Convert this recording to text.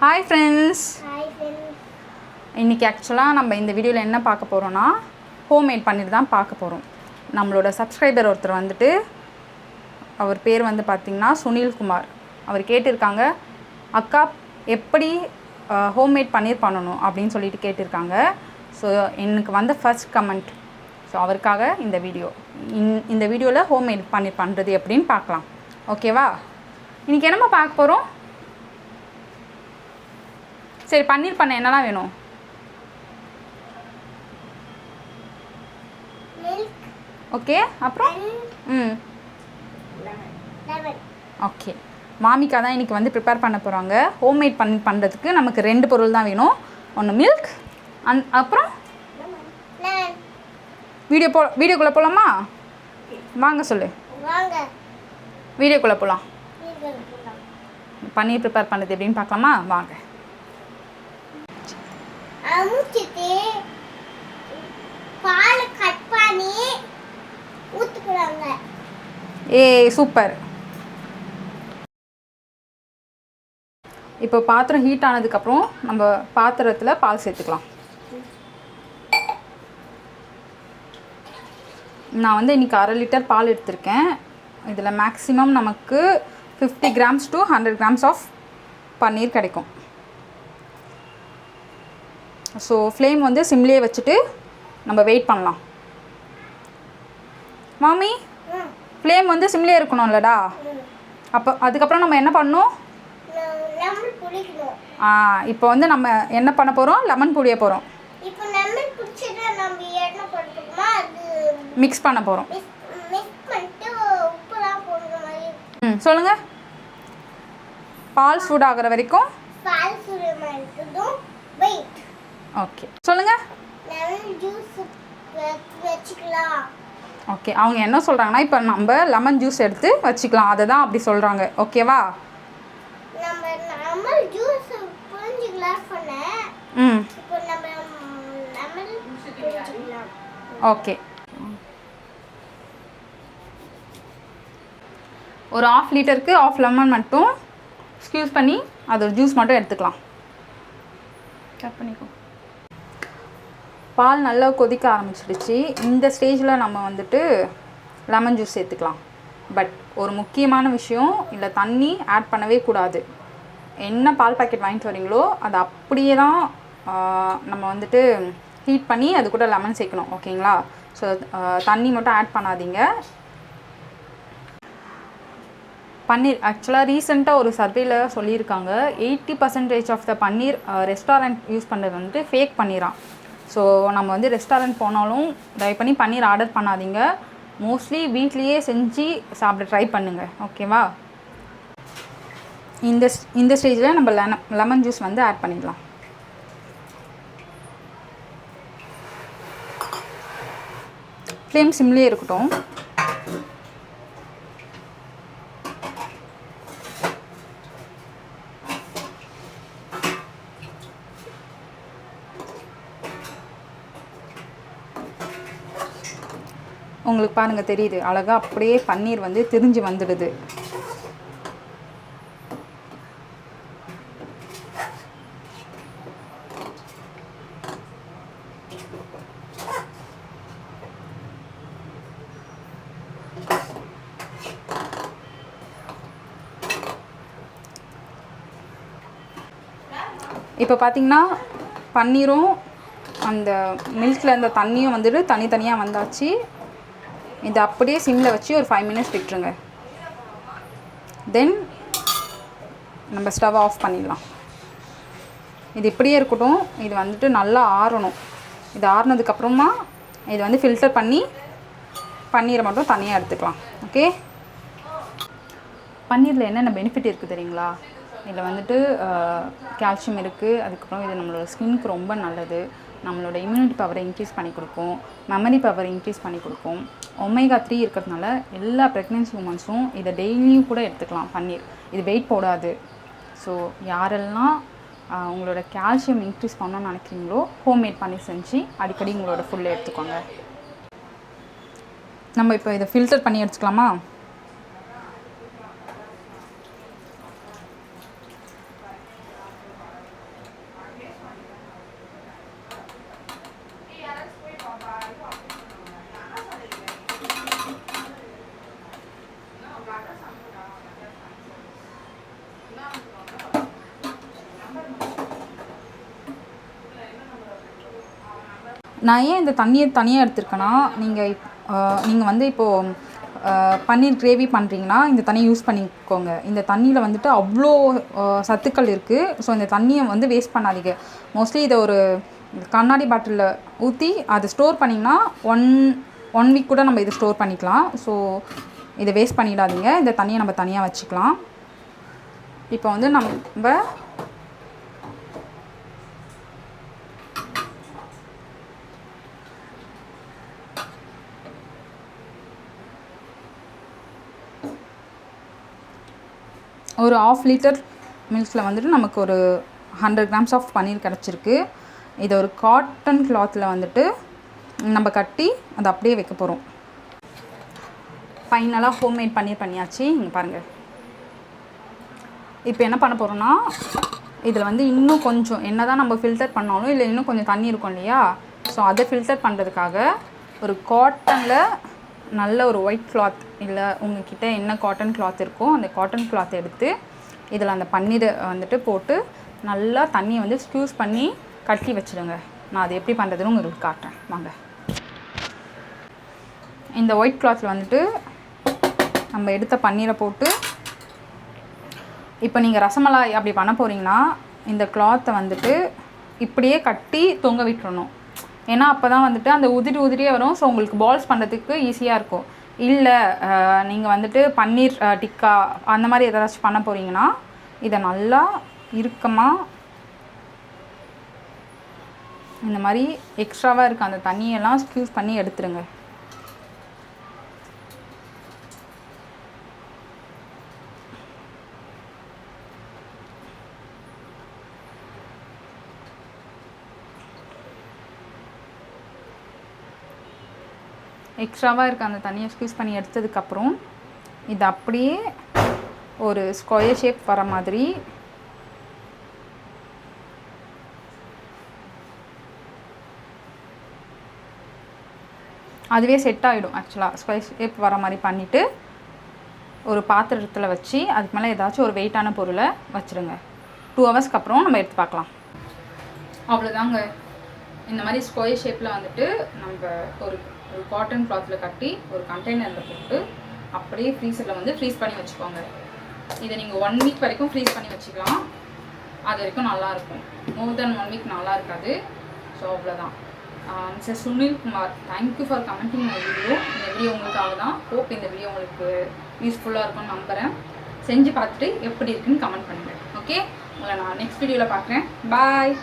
Hi friends. Hi friends. இன்றைக்கி ஆக்சுவலாக நம்ம இந்த வீடியோவில் என்ன பார்க்க போகிறோன்னா ஹோம்மேட் பன்னீர் தான் பார்க்க போகிறோம். நம்மளோட சப்ஸ்கிரைபர் ஒருத்தர் வந்துட்டு அவர் பேர் வந்து பார்த்திங்கன்னா சுனில்குமார். அவர் கேட்டிருக்காங்க, அக்கா எப்படி ஹோம்மேட் பன்னீர் பண்ணணும் அப்படின்னு சொல்லிட்டு கேட்டிருக்காங்க. ஸோ எனக்கு வந்த ஃபர்ஸ்ட் கமெண்ட். ஸோ அவருக்காக இந்த வீடியோ. இந்த வீடியோவில் ஹோம்மேட் பன்னீர் பண்ணுறது எப்படின்னு பார்க்கலாம். ஓகேவா? இன்றைக்கி என்னம்மா பார்க்க போகிறோம்? சரி, பன்னீர் பண்ண என்னெல்லாம் வேணும்? Milk. ஓகே, அப்புறம் Lemon. ஓகே. மாமிக்கா தான் இன்றைக்கி வந்து ப்ரிப்பேர் பண்ண போகிறாங்க. ஹோம்மேட் பண்ணுறதுக்கு நமக்கு 2 பொருள் தான் வேணும். ஒன்று மில்க், அப்புறம் Lemon. வீடியோக்குள்ளே போகலாமா? வாங்க சொல்லு. வாங்க. வீடியோக்குள்ளே போகலாம். வீட்டுக்கு போலாம். பன்னீர் ப்ரிப்பேர் பண்ணுறது எப்படின்னு பார்க்கலாமா? வாங்க. அமுச்சிட்டு பால் கட் பண்ணி ஊத்துக்குறாங்க. சூப்பர். இப்போ பாத்திரம் ஹீட் ஆனதுக்கப்புறம் நம்ம பாத்திரத்தில் பால் சேர்த்துக்கலாம். நான் வந்து இன்றைக்கி 1/2 லிட்டர் பால் எடுத்திருக்கேன். இதில் மேக்ஸிமம் நமக்கு 50 grams to 100 grams ஆஃப் பன்னீர் கிடைக்கும். ஸோ ஃப்ளேம் வந்து சிம்லேயே வச்சுட்டு நம்ம வெயிட் பண்ணலாம். மாமி, ஃப்ளேம் வந்து சிம்லேயே இருக்கணும்லடா. அதுக்கப்புறம் நம்ம என்ன பண்ணணும்? லெமன் புளிக்கணும். இப்போ வந்து நம்ம என்ன பண்ண போகிறோம்? லெமன் புளிய போகிறோம். இப்போ லெமன் புளிச்சிட்டு நம்ம என்ன பண்ணுறோமா, அது மிக்ஸ் பண்ண போகிறோம். மிக்ஸ் பண்ணிட்டு உப்புலாம் போடுற மாதிரி. சொல்லுங்கள். பால் சூடாகிற வரைக்கும் பால் சுடுமா இருக்கட்டும். வெயிட். ஓகே, சொல்லுங்கள். லெமன் ஜூஸ் வச்சுக்கலாம். ஓகே, அவங்க என்ன சொல்கிறாங்கன்னா, இப்போ நம்ம லெமன் ஜூஸ் எடுத்து வச்சுக்கலாம். அதை தான் அப்படி சொல்கிறாங்க. ஓகேவா? நம்ம லெமன் ஜூஸ் புரிஞ்சுக்கலாம் சொன்னேன். இப்போ நம்ம லெமன் புரிஞ்சுக்கலாம். ஓகே. ஒரு 1/2 லிட்டருக்கு 1/2 லெமன் மட்டும் ஸ்க்யூஸ் பண்ணி அதோட ஜூஸ் மட்டும் எடுத்துக்கலாம். கட் பண்ணிக்கோ. பால் நல்லா கொதிக்க ஆரம்பிச்சிடுச்சு. இந்த ஸ்டேஜில் நம்ம வந்துட்டு லெமன் ஜூஸ் சேர்த்துக்கலாம். பட் ஒரு முக்கியமான விஷயம், இல்லை தண்ணி ஆட் பண்ணவே கூடாது. என்ன பால் பாக்கெட் வாங்கிட்டு வரீங்களோ அதை அப்படியே தான் நம்ம வந்துட்டு ஹீட் பண்ணி அது கூட லெமன் சேர்க்கணும். ஓகேங்களா? ஸோ தண்ணி மட்டும் ஆட் பண்ணாதீங்க. பன்னீர் ஆக்சுவலாக ரீசெண்டாக ஒரு சர்வேல சொல்லியிருக்காங்க, 80% of the paneer restaurant use பண்ணுறது வந்துட்டு ஃபேக் பன்னீராம். ஸோ நம்ம வந்து ரெஸ்டாரண்ட் போனாலும் தயவு பண்ணி பன்னீர் ஆர்டர் பண்ணாதீங்க. மோஸ்ட்லி வீட்லேயே செஞ்சு சாப்பிட ட்ரை பண்ணுங்கள். ஓகேவா? இந்த ஸ்டேஜில் நம்ம லெமன் ஜூஸ் வந்து ஆட் பண்ணிடலாம். ஃப்ளேம் சிம்லேயே இருக்கட்டும். உங்களுக்கு பாருங்கள், தெரியுது அழகாக அப்படியே பன்னீர் வந்து திரிஞ்சு வந்துடுது. இப்போ பார்த்திங்கன்னா பன்னீரும் அந்த மில்கில் அந்த தண்ணியும் வந்துட்டு தனித்தனியாக வந்தாச்சு. இதை அப்படியே சிம்மில் வச்சு ஒரு 5 minutes விட்டுருங்க. தென் நம்ம ஸ்டவ் ஆஃப் பண்ணிடலாம். இது இப்படியே இருக்கட்டும். இது வந்துட்டு நல்லா ஆறணும். இது ஆறுனதுக்கப்புறமா இது வந்து ஃபில்டர் பண்ணி பன்னீரை மட்டும் தனியாக எடுத்துக்கலாம். ஓகே? பன்னீரில் என்னென்ன பெனிஃபிட் இருக்குது தெரியுங்களா? இதில் வந்துட்டு கால்சியம் இருக்குது. அதுக்கப்புறம் இது நம்மளோட ஸ்கின்னுக்கு ரொம்ப நல்லது. நம்மளோட இம்யூனிட்டி பவரை இன்க்ரீஸ் பண்ணி கொடுக்கும். மெமரி பவரை இன்க்ரீஸ் பண்ணி கொடுக்கும். ஒமேகா 3 இருக்கிறதுனால எல்லா ப்ரெக்னென்சி உமன்ஸும் இதை டெய்லியும் கூட எடுத்துக்கலாம். பன்னீர் இது வெயிட் போடாது. ஸோ யாரெல்லாம் உங்களோட கால்சியம் இன்க்ரீஸ் பண்ணணும்னு நினைக்கிறீங்களோ ஹோம்மேட் பன்னீர் செஞ்சு அடிக்கடி உங்களோட ஃபுல்லை எடுத்துக்கோங்க. நம்ம இப்போ இதை ஃபில்டர் பண்ணி எடுத்துக்கலாமா? நான் ஏன் இந்த தண்ணியை தனியாக எடுத்திருக்கேன்னா, நீங்கள் வந்து இப்போது பன்னீர் கிரேவி பண்ணுறீங்கன்னா இந்த தண்ணியை யூஸ் பண்ணிக்கோங்க. இந்த தண்ணியில் வந்துட்டு அவ்வளோ சத்துக்கள் இருக்குது. ஸோ இந்த தண்ணியை வந்து வேஸ்ட் பண்ணாதீங்க. மோஸ்ட்லி இதை ஒரு கண்ணாடி பாட்டிலில் ஊற்றி அதை ஸ்டோர் பண்ணிங்கன்னா ஒன் வீக் கூட நம்ம இதை ஸ்டோர் பண்ணிக்கலாம். ஸோ இதை வேஸ்ட் பண்ணிடாதீங்க. இந்த தண்ணியை நம்ம தனியாக வச்சுக்கலாம். இப்போ வந்து நம்ம ஒரு 1/2 லிட்டர் மில்கில் வந்துட்டு நமக்கு ஒரு 100 கிராம்ஸ் ஆஃப் பன்னீர் கிடச்சிருக்கு. இதை ஒரு காட்டன் கிளாத்தில் வந்துட்டு நம்ம கட்டி அதை அப்படியே வைக்க போகிறோம். ஃபைனலாக ஹோம்மேட் பன்னீர் பண்ணியாச்சு. இங்கே பாருங்கள். இப்போ என்ன பண்ண போகிறோன்னா, இதில் வந்து இன்னும் கொஞ்சம் என்ன தான் நம்ம ஃபில்டர் பண்ணாலும் இல்லை இன்னும் கொஞ்சம் தண்ணி இருக்கும் இல்லையா, ஸோ அதை ஃபில்டர் பண்ணுறதுக்காக ஒரு காட்டனில் நல்ல ஒரு ஒயிட் கிளாத் இல்லை உங்கள்கிட்ட என்ன காட்டன் கிளாத் இருக்கோ அந்த காட்டன் கிளாத் எடுத்து இதில் அந்த பன்னீரை வந்துட்டு போட்டு நல்லா தண்ணியை வந்து ஸ்க்யூஸ் பண்ணி கட்டி வச்சுடுங்க. நான் அது எப்படி பண்ணுறதுன்னு உங்களுக்கு காட்டுறேன் வாங்க. இந்த ஒயிட் கிளாத்தில் வந்துட்டு நம்ம எடுத்த பன்னீரை போட்டு, இப்போ நீங்கள் ரசமலாய் அப்படி பண்ண போகிறீங்கன்னா இந்த கிளாத்தை வந்துட்டு இப்படியே கட்டி தொங்க விட்டுறணும். ஏன்னா அப்போ தான் வந்துட்டு அந்த உதிரியே வரும். ஸோ உங்களுக்கு பால்ஸ் பண்ணுறதுக்கு ஈஸியாக இருக்கும். இல்லை நீங்கள் வந்துட்டு பன்னீர் டிக்கா அந்த மாதிரி எதாச்சும் பண்ண போகிறீங்கன்னா இதை நல்லா இறுக்கமாக இந்த மாதிரி எக்ஸ்ட்ராவாக இருக்க அந்த தண்ணியெல்லாம் ஸ்க்யூஸ் பண்ணி எடுத்துருங்க. எக்ஸ்ட்ராவாக இருக்க அந்த தண்ணியை ஸ்க்யூஸ் பண்ணி எடுத்ததுக்கப்புறம் இது அப்படியே ஒரு ஸ்கொயர் ஷேப் வர மாதிரி அதுவே செட் ஆகிடும். ஆக்சுவலாக ஸ்கொயர் ஷேப் வர மாதிரி பண்ணிவிட்டு ஒரு பாத்திரத்தில் வச்சு அதுக்கு மேலே ஏதாச்சும் ஒரு வெயிட்டான பொருளை வச்சுருங்க. 2 ஹவர்ஸ்க்கு அப்புறம் நம்ம எடுத்து பார்க்கலாம். அவ்வளோதாங்க. இந்த மாதிரி ஸ்கொயர் ஷேப்பில் வந்துட்டு நம்ம ஒரு காட்டன் கிளாத்தில் கட்டி ஒரு கண்டெய்னரில் போட்டு அப்படியே ஃப்ரீசரில் வந்து ஃப்ரீஸ் பண்ணி வச்சுக்கோங்க. இதை நீங்கள் 1 வீக் வரைக்கும் ஃப்ரீஸ் பண்ணி வச்சுக்கலாம். அது வரைக்கும் நல்லாயிருக்கும். மோர் தென் 1 வீக் நல்லா இருக்காது. ஸோ அவ்வளோதான். Mister Sunil Kumar, thank you for commenting my video. இந்த வீடியோ உங்களுக்காக தான். ஹோப் இந்த வீடியோ உங்களுக்கு யூஸ்ஃபுல்லாக இருக்கும்னு நம்புகிறேன். செஞ்சு பார்த்துட்டு எப்படி இருக்குன்னு கமெண்ட் பண்ணுங்கள். ஓகே, உங்களை நான் நெக்ஸ்ட் வீடியோவில் பார்க்குறேன். பாய்.